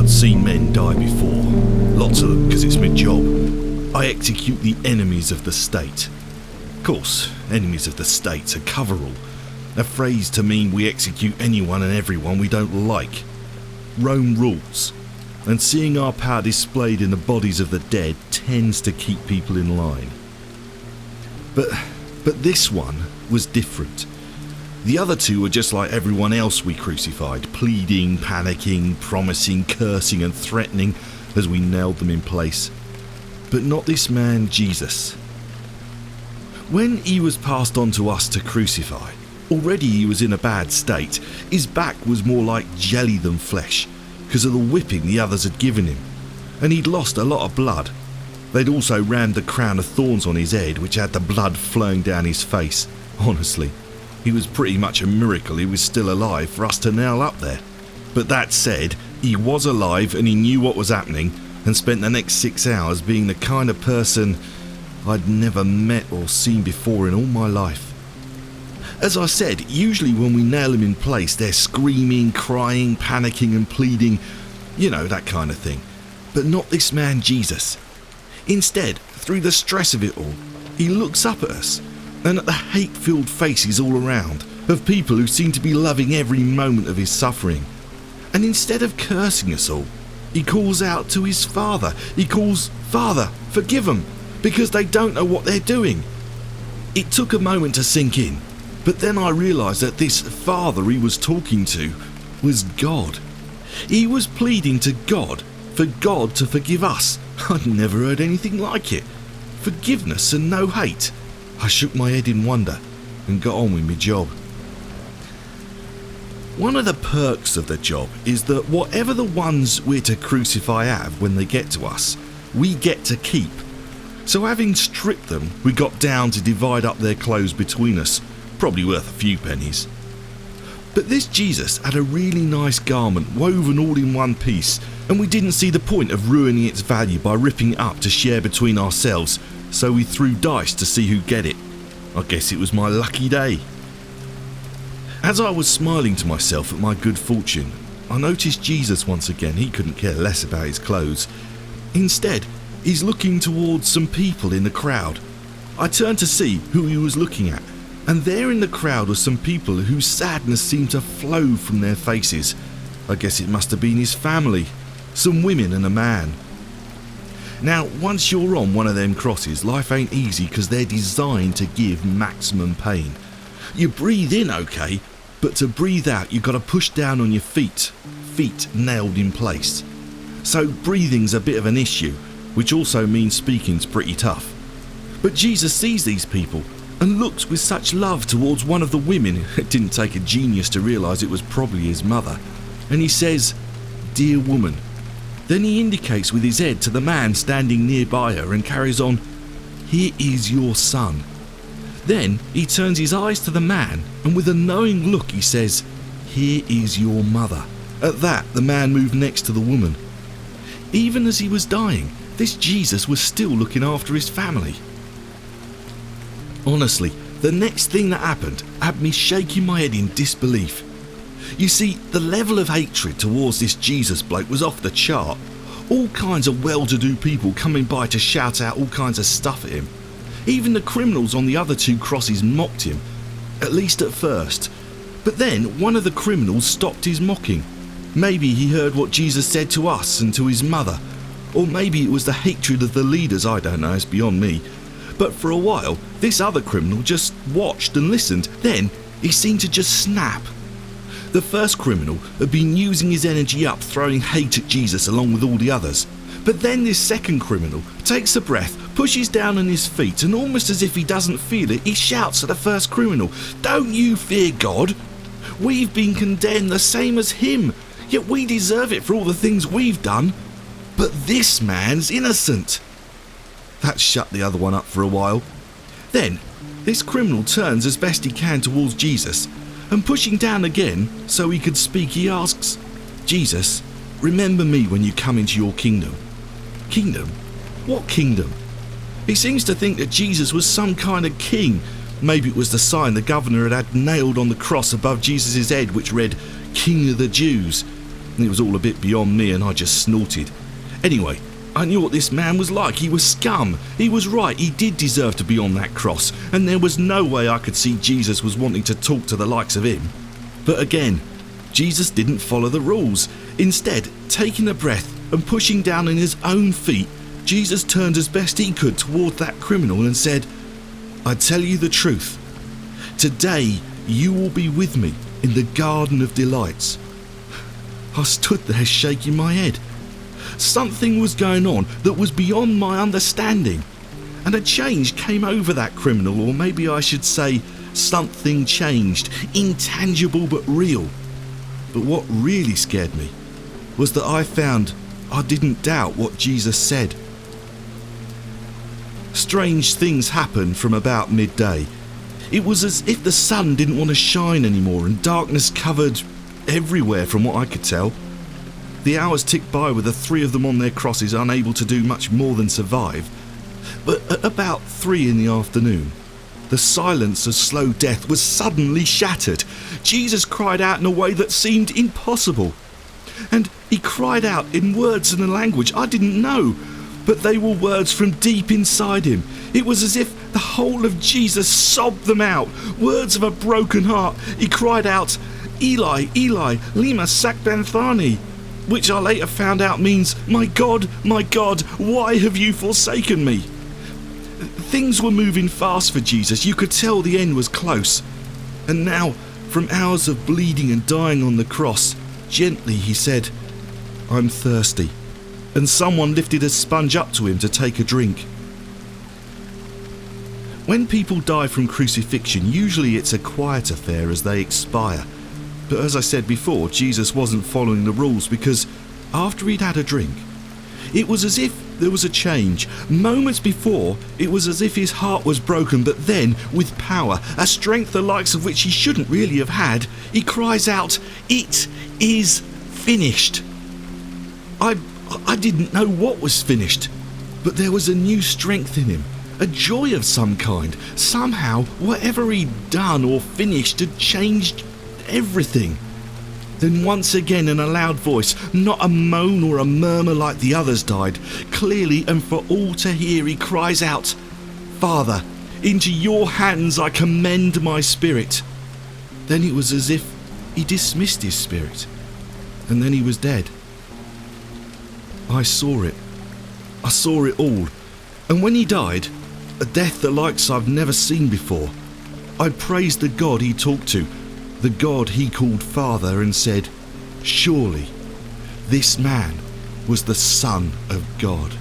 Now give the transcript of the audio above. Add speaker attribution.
Speaker 1: I'd seen men die before. Lots of them, because it's my job. I execute the enemies of the state. Of course, enemies of the state's a coverall, a phrase to mean we execute anyone and everyone we don't like. Rome rules, and seeing our power displayed in the bodies of the dead tends to keep people in line. But this one was different. The other two were just like everyone else we crucified, pleading, panicking, promising, cursing and threatening as we nailed them in place. But not this man, Jesus. When he was passed on to us to crucify, already he was in a bad state. His back was more like jelly than flesh, because of the whipping the others had given him, and he'd lost a lot of blood. They'd also rammed the crown of thorns on his head, which had the blood flowing down his face. Honestly, he was pretty much a miracle he was still alive for us to nail up there. But that said, he was alive and he knew what was happening, and spent the next 6 hours being the kind of person I'd never met or seen before in all my life. As I said, usually when we nail them in place, they're screaming, crying, panicking and pleading, you know, that kind of thing. But not this man Jesus. Instead, through the stress of it all, he looks up at us and at the hate-filled faces all around of people who seem to be loving every moment of his suffering. And instead of cursing us all, he calls out to his Father. He calls, "Father, forgive them, because they don't know what they're doing." It took a moment to sink in, but then I realised that this Father he was talking to was God. He was pleading to God for God to forgive us. I'd never heard anything like it. Forgiveness and no hate. I shook my head in wonder and got on with my job. One of the perks of the job is that whatever the ones we're to crucify have when they get to us, we get to keep. So having stripped them, we got down to divide up their clothes between us, probably worth a few pennies. But this Jesus had a really nice garment woven all in one piece, and we didn't see the point of ruining its value by ripping it up to share between ourselves, so we threw dice to see who'd get it. I guess it was my lucky day. As I was smiling to myself at my good fortune, I noticed Jesus once again. He couldn't care less about his clothes. Instead, he's looking towards some people in the crowd. I turned to see who he was looking at, and there in the crowd were some people whose sadness seemed to flow from their faces. I guess it must have been his family, some women and a man. Now, once you're on one of them crosses, life ain't easy because they're designed to give maximum pain. You breathe in okay, but to breathe out you've got to push down on your feet nailed in place. So breathing's a bit of an issue, which also means speaking's pretty tough. But Jesus sees these people and looks with such love towards one of the women. It didn't take a genius to realise it was probably his mother. And he says, "Dear woman." Then he indicates with his head to the man standing nearby her and carries on, "Here is your son." Then he turns his eyes to the man and with a knowing look he says, "Here is your mother." At that, the man moved next to the woman. Even as he was dying, this Jesus was still looking after his family. Honestly, the next thing that happened had me shaking my head in disbelief. You see, the level of hatred towards this Jesus bloke was off the chart. All kinds of well-to-do people coming by to shout out all kinds of stuff at him. Even the criminals on the other two crosses mocked him, at least at first. But then one of the criminals stopped his mocking. Maybe he heard what Jesus said to us and to his mother. Or maybe it was the hatred of the leaders, I don't know, it's beyond me. But for a while, this other criminal just watched and listened. Then he seemed to just snap. The first criminal had been using his energy up, throwing hate at Jesus along with all the others. But then this second criminal takes a breath, pushes down on his feet, and almost as if he doesn't feel it, he shouts at the first criminal, "Don't you fear God? We've been condemned the same as him, yet we deserve it for all the things we've done. But this man's innocent." That shut the other one up for a while. Then this criminal turns as best he can towards Jesus, and pushing down again so he could speak, he asks, "Jesus, remember me when you come into your kingdom." Kingdom? What kingdom? He seems to think that Jesus was some kind of king. Maybe it was the sign the governor had nailed on the cross above Jesus' head, which read, "King of the Jews." It was all a bit beyond me and I just snorted. Anyway, I knew what this man was like. He was scum. He was right. He did deserve to be on that cross, and there was no way I could see Jesus was wanting to talk to the likes of him. But again, Jesus didn't follow the rules. Instead, taking a breath and pushing down on his own feet, Jesus turned as best he could toward that criminal and said, "I tell you the truth. Today you will be with me in the Garden of Delights." I stood there shaking my head. Something was going on that was beyond my understanding, and a change came over that criminal, or maybe I should say something changed, intangible but real. But what really scared me was that I found I didn't doubt what Jesus said. Strange things happened from about midday. It was as if the sun didn't want to shine anymore, and darkness covered everywhere from what I could tell. The hours ticked by with the three of them on their crosses, unable to do much more than survive. But at about 3 in the afternoon, the silence of slow death was suddenly shattered. Jesus cried out in a way that seemed impossible. And he cried out in words and a language I didn't know, but they were words from deep inside him. It was as if the whole of Jesus sobbed them out, words of a broken heart. He cried out, "Eli, Eli, lema sabachthani," which I later found out means, my God, why have you forsaken me?" Things were moving fast for Jesus. You could tell the end was close. And now, from hours of bleeding and dying on the cross, gently he said, "I'm thirsty." And someone lifted a sponge up to him to take a drink. When people die from crucifixion, usually it's a quiet affair as they expire. But as I said before, Jesus wasn't following the rules, because after he'd had a drink, it was as if there was a change. Moments before, it was as if his heart was broken, but then, with power, a strength the likes of which he shouldn't really have had, he cries out, "It is finished." I didn't know what was finished, but there was a new strength in him, a joy of some kind. Somehow, whatever he'd done or finished had changed everything. Then once again in a loud voice, not a moan or a murmur like the others died, clearly and for all to hear, he cries out, "Father, into your hands I commend my spirit." Then it was as if he dismissed his spirit, and then he was dead. I saw it. I saw it all. And when he died, a death the likes I've never seen before, I praised the God he talked to, the God he called Father, and said, "Surely this man was the Son of God."